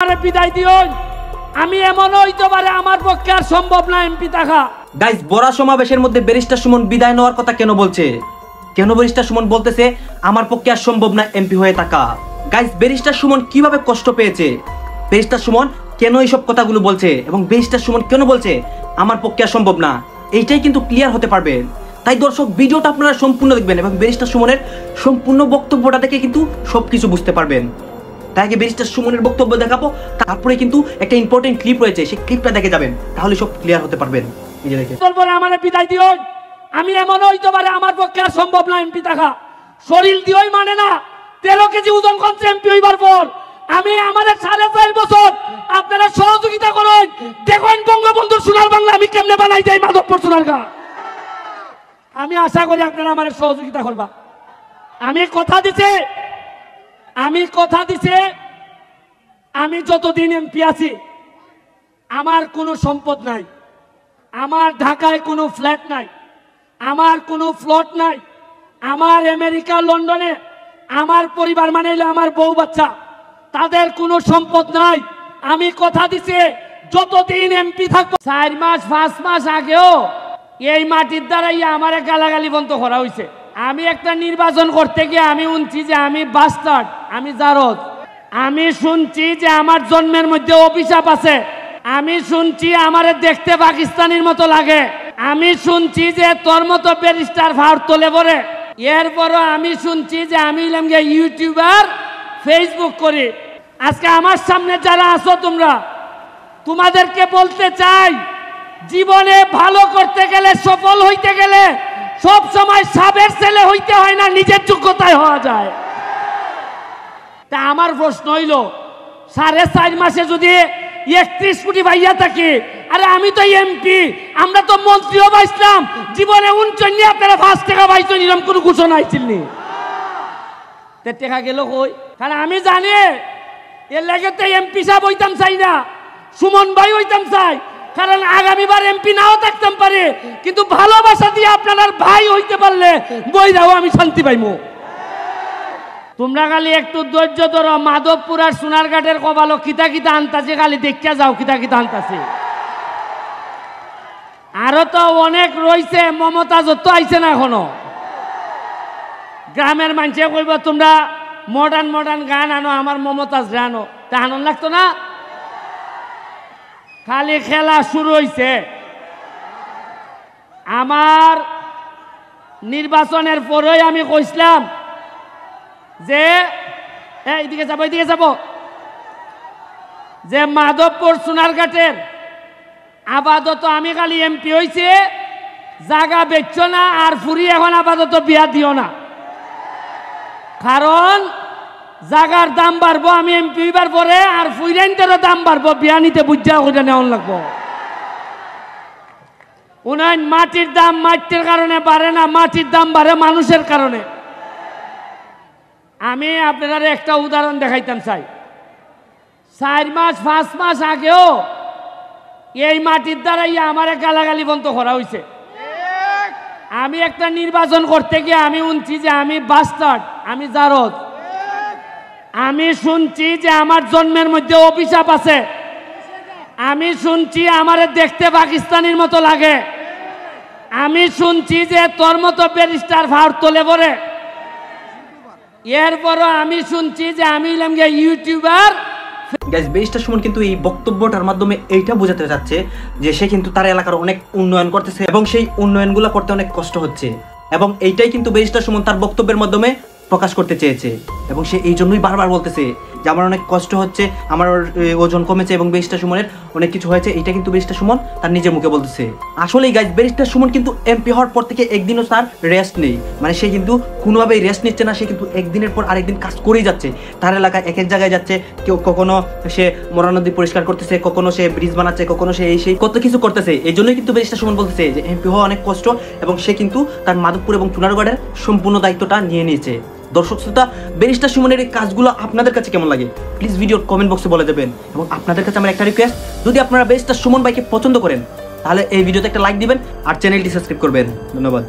বিদায় দিও। আমি এমন হইতে পারে আমার পক্ষে আর সম্ভব না এমপি থাকা। গাইস, বড় সমাবেশের মধ্যে ব্যারিস্টার সুমন বিদায় নেওয়ার কথা কেন বলছে? কেন ব্যারিস্টার সুমন বলতেছে আমার পক্ষে আর সম্ভব না এমপি হয়ে থাকা? গাইস, ব্যারিস্টার সুমন কিভাবে কষ্ট পেয়েছে, ব্যারিস্টার সুমন কেন এইসব কথাগুলো বলছে এবং ব্যারিস্টার সুমন কেন বলছে আমার পক্ষে আর সম্ভব না, এইটাই কিন্তু ক্লিয়ার হতে পারবে। তাই দর্শক, ভিডিওটা আপনারা সম্পূর্ণ দেখবেন এবং ব্যারিস্টার সুমনের সম্পূর্ণ বক্তব্যটা দেখে কিন্তু সবকিছু বুঝতে পারবেন। তাই আগে ব্যারিস্টার সুমনের বক্তব্য দেখাবো, তারপরে কিন্তু একটা ইম্পর্টেন্ট ক্লিপ রয়েছে, সেই ক্লিপটা দেখে যাবেন, তাহলে সব ক্লিয়ার হতে পারবেন। নিজে দেখে বলবো আমার বিদায় দিও। আমি এমন হইতে পারে আমার পক্ষে আর সম্ভব না এমপি থাকা। শরীর দিয়েই মানে না 13 কেজি ওজন করছে এমপি হইবার পর। আমি আমাদের 4.5 বছর আপনারা সহযোগিতা করুন। দেখুন বঙ্গবন্ধুর সোনার বাংলা আমি কেমনে বানাই যাই মাধবপুর সোনারগাঁ। আমি আশা করি আপনারা আমার সহযোগিতা করবা। আমি কথা দিছি আমি যতদিন এমপি আছি আমার কোনো সম্পদ নাই, আমার ঢাকায় কোনো ফ্ল্যাট নাই, আমার কোনো প্লট নাই, আমার আমেরিকা লন্ডনে আমার পরিবার মানে আমার বউ বাচ্চা তাদের কোনো সম্পদ নাই। আমি কথা দিছি যতদিন এমপি থাকবো। 4 মাস 5 মাস আগেও এই মাটির দ্বারাই আমার গালাগালি বন্ধ করা হয়েছে। আমি একটা নির্বাচন করতে গিয়ে আমি শুনছি যে আমি বাস্টার্ড, আমি জারদ। আমি শুনছি যে আমার জন্মের মধ্যে অভিশাপ আছে। আমি শুনছি আমারে দেখতে পাকিস্তানির মতো লাগে। আমি শুনছি যে তোর মতো ব্যারিস্টার ভাড় তোলে পরে। এরপরও আমি শুনছি যে আমি ইউটিউবার, ফেসবুক করি। আজকে আমার সামনে যারা আছো তোমরা, তোমাদেরকে বলতে চাই জীবনে ভালো করতে গেলে, সফল হইতে গেলে সব সময় সাবের ছেলে হইতে হয় না, নিজের যোগ্যতায় হওয়া যায়। তা আমার প্রশ্ন হইল 4.5 মাসে যদি 31 কোটি ভাইয়া থাকে, আরে আমি তো এমপি, আমরা তো মন্ত্রীও পাইছিলাম, জীবনে 49 আপনারা 5 টাকা পাইছেন, এরকম কোনো ঘোষণা আইছিলনি। টাকা গেল কই? কারণ আমি জানি এর লাগে তো এমপি সাহেব হইতাম চাই না, সুমন ভাই হইতাম চাই। কারণ আগামীবার এমপি নাও থাকতাম পারে, কিন্তু ভালোবাসা দিয়ে আপনার ভাই হইতে পারলে বই দাও আমি শান্তি পাইমু। তোমরা খালি একটু ধৈর্য ধরো। মাধবপুর আর সোনারঘাটের কবালো কিতা কিতা আনতাছে, খালি দেখিয়া যাও কিতা কিতা আনতাছে। আরো তো অনেক রয়েছে, মমতা যত আইছে না এখনো। গ্রামের মানুষে কইব তোমরা মডার্ন গান আনো, আমার মমতাজ আনো, তা আনন্দ লাগতো না? খালি খেলা শুরু হইছে। আমার নির্বাচনের পরেই আমি কইছিলাম যে এইদিকে যাব যে মাধবপুর সোনারঘাটের আপাতত আমি খালি এমপি হইছে, জায়গা বেচছো না আর ফুরি এখন আপাতত বিয়া দিও না। কারণ জায়গার দাম বাড়বো আমি এমপি হইবার পরে, আর ফুইরেন্টেরও দাম বাড়বো, বিয়া নিতে বুঝা ওটা নেওয়ান লাগবো। উন্নয়ন মাটির দাম মাটির কারণে বাড়ে না, মাটির দাম বাড়ে মানুষের কারণে। আমি আপনারা একটা উদাহরণ দেখাইতাম চাই। 4 মাস 5 মাস আগেও এই মাটির দ্বারাই আমার গালাগালি বন্ধ করা হয়েছে। আমি একটা নির্বাচন করতে গিয়ে আমি শুনছি যে আমি বাস্টার্ড, আমি জারদ। আমি শুনছি যে আমার জন্মের মধ্যে অভিশাপ আছে। আমি শুনছি আমারে দেখতে পাকিস্তানির মতো লাগে। আমি শুনছি যে তোর মতো ব্যারিস্টার ভাড় তোলে পরে। এরপরও আমি শুনছি যে আমি ইউটিউবার। গাইস, ব্যারিস্টার সুমন কিন্তু এই বক্তব্যটার মাধ্যমে এইটা বোঝাতে চাচ্ছে যে সে কিন্তু তার এলাকার অনেক উন্নয়ন করতেছে এবং সেই উন্নয়নগুলো করতে অনেক কষ্ট হচ্ছে, এবং এইটাই কিন্তু ব্যারিস্টার সুমন তার বক্তব্যের মাধ্যমে প্রকাশ করতে চেয়েছে। এবং সে এই জন্যই বারবার বলতেছে যে আমার অনেক কষ্ট হচ্ছে, আমার ওজন কমেছে এবং ব্যারিস্টার সুমনের অনেক কিছু হয়েছে। এইটা কিন্তু ব্যারিস্টার সুমন তার নিজের মুখে বলতেছে। আসলেই গাইস, ব্যারিস্টার সুমন কিন্তু এমপি হওয়ার পর থেকে একদিনও তার রেস্ট নেই, মানে সে কিন্তু কোনোভাবেই রেস্ট নিচ্ছে না। সে কিন্তু একদিনের পর আরেকদিন কাজ করেই যাচ্ছে। তার এলাকায় এক এক জায়গায় যাচ্ছে, কেউ কখনো সে মরা নদী পরিষ্কার করতেছে, কখনো সে ব্রিজ বানাচ্ছে, কখনো সে এই সেই কত কিছু করতেছে। এই জন্যই কিন্তু ব্যারিস্টার সুমন বলতেছে যে এমপি হওয়া অনেক কষ্ট, এবং সে কিন্তু তার মাধবপুর এবং সোনারগড়ের সম্পূর্ণ দায়িত্বটা নিয়ে নিয়েছে। দর্শক শ্রোতা, ব্যারিস্টার সুমনের এই কাজগুলো আপনাদের কাছে কেমন লাগে প্লিজ ভিডিওর কমেন্ট বক্সে বলে দেবেন। এবং আপনাদের কাছে আমার একটা রিকোয়েস্ট, যদি আপনারা ব্যারিস্টার সুমন ভাইকে পছন্দ করেন তাহলে এই ভিডিওতে একটা লাইক দিবেন আর চ্যানেলটি সাবস্ক্রাইব করবেন। ধন্যবাদ।